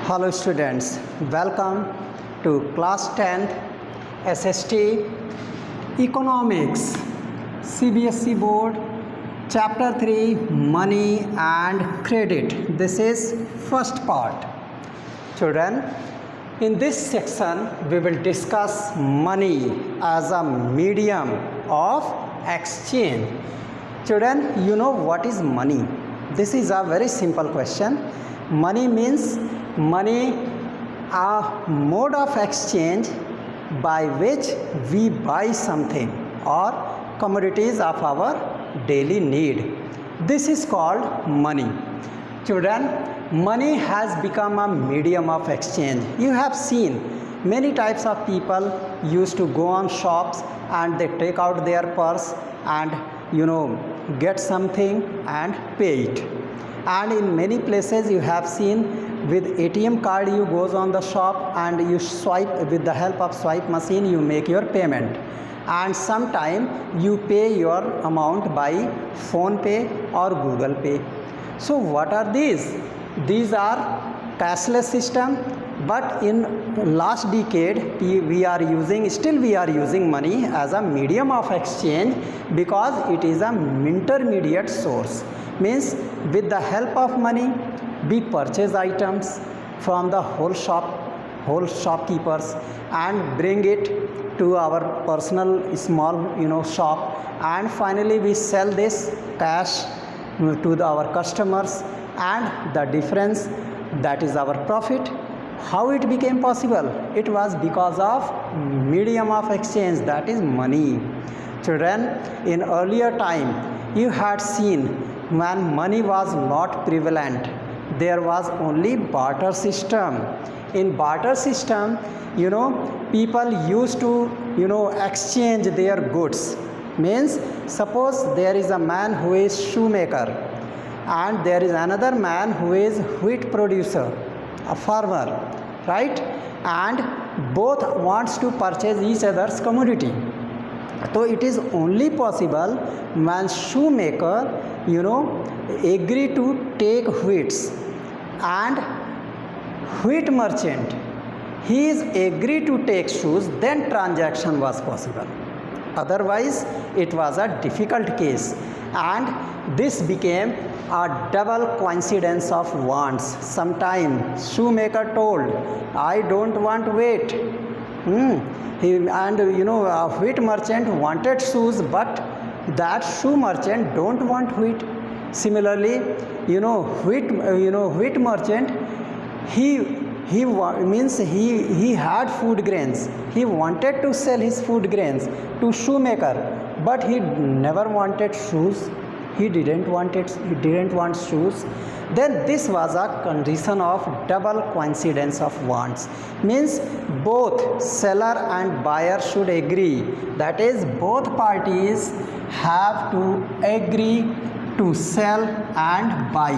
Hello students, welcome to class 10th SST Economics CBSE board chapter 3 Money and Credit. This is first part. Children, in this section we will discuss money as a medium of exchange. Children, you know what is money? This is a very simple question. Money means money, a mode of exchange by which we buy something or commodities of our daily need. This is called money. Children, money has become a medium of exchange. You have seen many types of people used to go on shops and they take out their purse and get something and pay it. And in many places you have seen with ATM card you goes on the shop and you swipe, with the help of swipe machine you make your payment, and sometime you pay your amount by Phone Pay or Google Pay. So what are these? These are cashless system, but in last decade we are using money as a medium of exchange because it is a intermediate source. Means with the help of money we purchase items from the whole shopkeepers and bring it to our personal small shop, and finally we sell this cash to our customers, and the difference, that is our profit. How it became possible? It was because of medium of exchange, that is money. Children, in earlier time you had seen when money was not prevalent, there was only barter system. In barter system, people used to exchange their goods. Means suppose there is a man who is shoemaker and there is another man who is wheat producer, a farmer, right? And both wants to purchase each other's commodity. So it is only possible when shoemaker agree to take wheats, and wheat merchant he is agree to take shoes, then transaction was possible. Otherwise it was a difficult case, and this became a double coincidence of wants. Sometimes shoemaker told, I don't want wheat. A wheat merchant wanted shoes, but that shoe merchant don't want wheat. Similarly, wheat merchant, he had food grains. He wanted to sell his food grains to shoemaker, but he never wanted shoes. He didn't want shoes. Then this was a condition of double coincidence of wants. Means both seller and buyer should agree. That is, both parties have to agree to sell and buy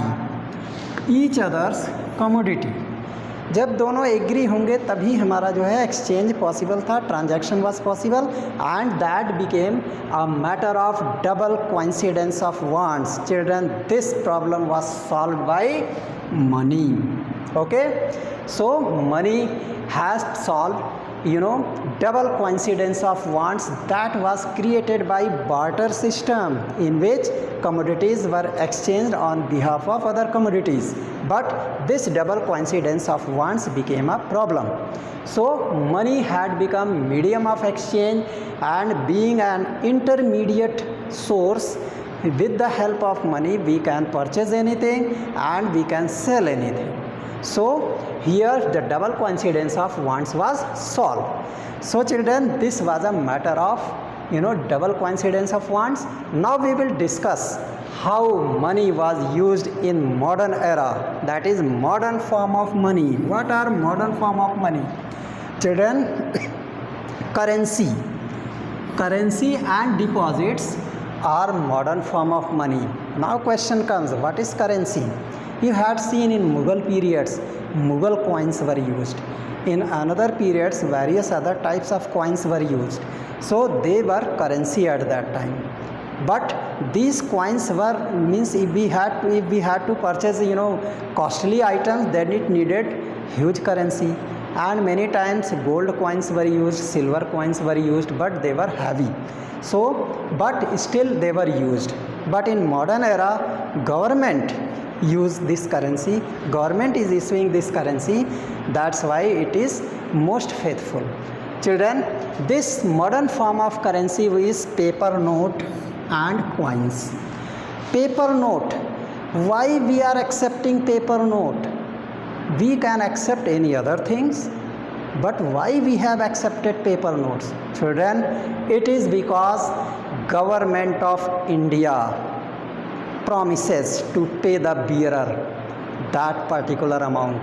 each other's commodity. जब दोनों agree होंगे तभी हमारा exchange possible था, transaction was possible, and that became a matter of double coincidence of wants. Children, this problem was solved by money. Okay, so money has solved double coincidence of wants that was created by barter system, in which commodities were exchanged on behalf of other commodities. But this double coincidence of wants became a problem. So money had become medium of exchange, and being an intermediate source, with the help of money we can purchase anything and we can sell anything. So here the double coincidence of wants was solved. So children, this was a matter of double coincidence of wants. Now we will discuss how money was used in modern era, that is modern form of money. What are modern form of money? Children, currency and deposits are modern form of money. Now question comes, what is currency? You had seen in Mughal periods, Mughal coins were used. In another periods, various other types of coins were used. So they were currency at that time. but these coins were, means if we had to purchase costly items, then it needed huge currency, and many times gold coins were used, silver coins were used, but they were heavy. So but still they were used. But in modern era, government use this currency, government is issuing this currency, that's why it is most faithful. Children, this modern form of currency is paper note and coins. Paper note, why we are accepting paper note? We can accept any other things, but why we have accepted paper notes? Children, it is because government of India promises to pay the bearer that particular amount,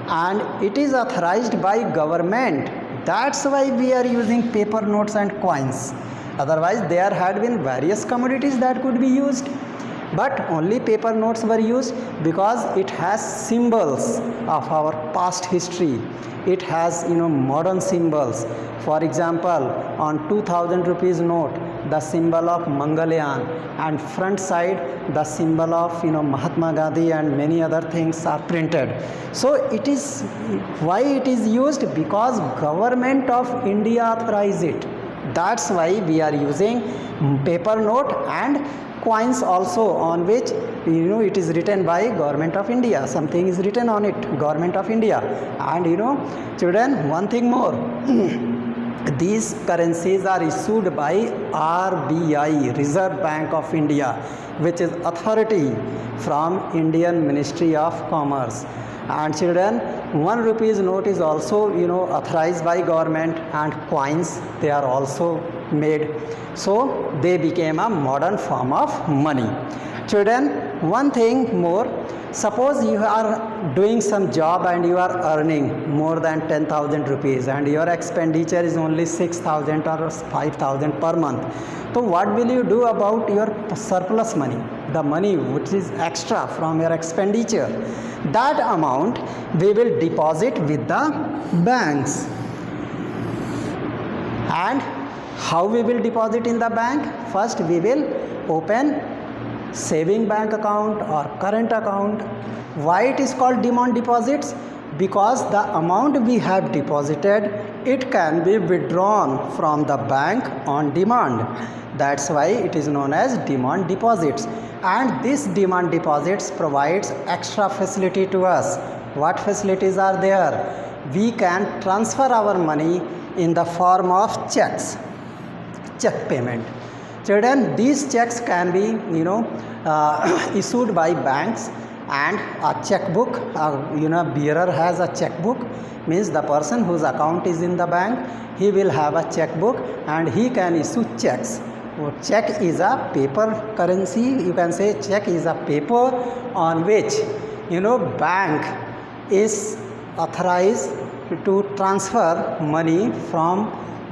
and it is authorized by government. That's why we are using paper notes and coins. Otherwise there had been various commodities that could be used, but only paper notes were used because it has symbols of our past history. It has modern symbols. For example, on 2000 rupees note, the symbol of Mangalyaan, and front side the symbol of Mahatma Gandhi and many other things are printed. So it is, why it is used? Because government of India authorized it. That's why we are using paper note and coins also, on which it is written by government of India, something is written on it, government of India. And children, one thing more, these currencies are issued by RBI, Reserve Bank of India, which is authority from Indian Ministry of Commerce. And children, 1 rupees note is also authorized by government, and coins, they are also made. So they became a modern form of money. Children, one thing more, suppose you are doing some job and you are earning more than 10,000 rupees and your expenditure is only 6,000 or 5,000 per month. So what will you do about your surplus money, the money which is extra from your expenditure? That amount we will deposit with the banks. And how we will deposit in the bank? First we will open saving bank account or current account. Why it is called demand deposits? Because the amount we have deposited, it can be withdrawn from the bank on demand. That's why it is known as demand deposits. And this demand deposits provides extra facility to us. What facilities are there? We can transfer our money in the form of checks, check payment. Children, these checks can be issued by banks, and a checkbook, bearer has a checkbook, means the person whose account is in the bank, he will have a checkbook and he can issue checks. Check is a paper currency, you can say check is a paper on which bank is authorized to transfer money from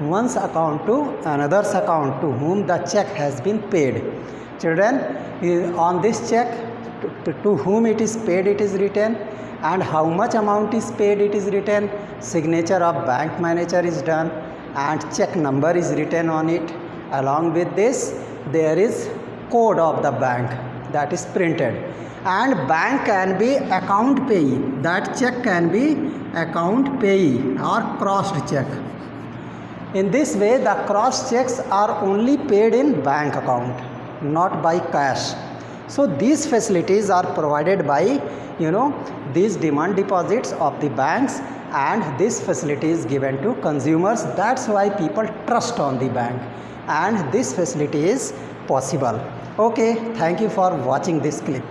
one's account to another's account to whom the check has been paid. Children, on this check, to whom it is paid, it is written, and how much amount is paid, it is written, signature of bank manager is done, and check number is written on it. Along with this, there is code of the bank that is printed, and bank can be account payee. That check can be account payee or crossed check. In this way, the cross checks are only paid in bank account, not by cash. So these facilities are provided by these demand deposits of the banks, and this facility is given to consumers. That's why people trust on the bank, and this facility is possible. Okay, thank you for watching this clip.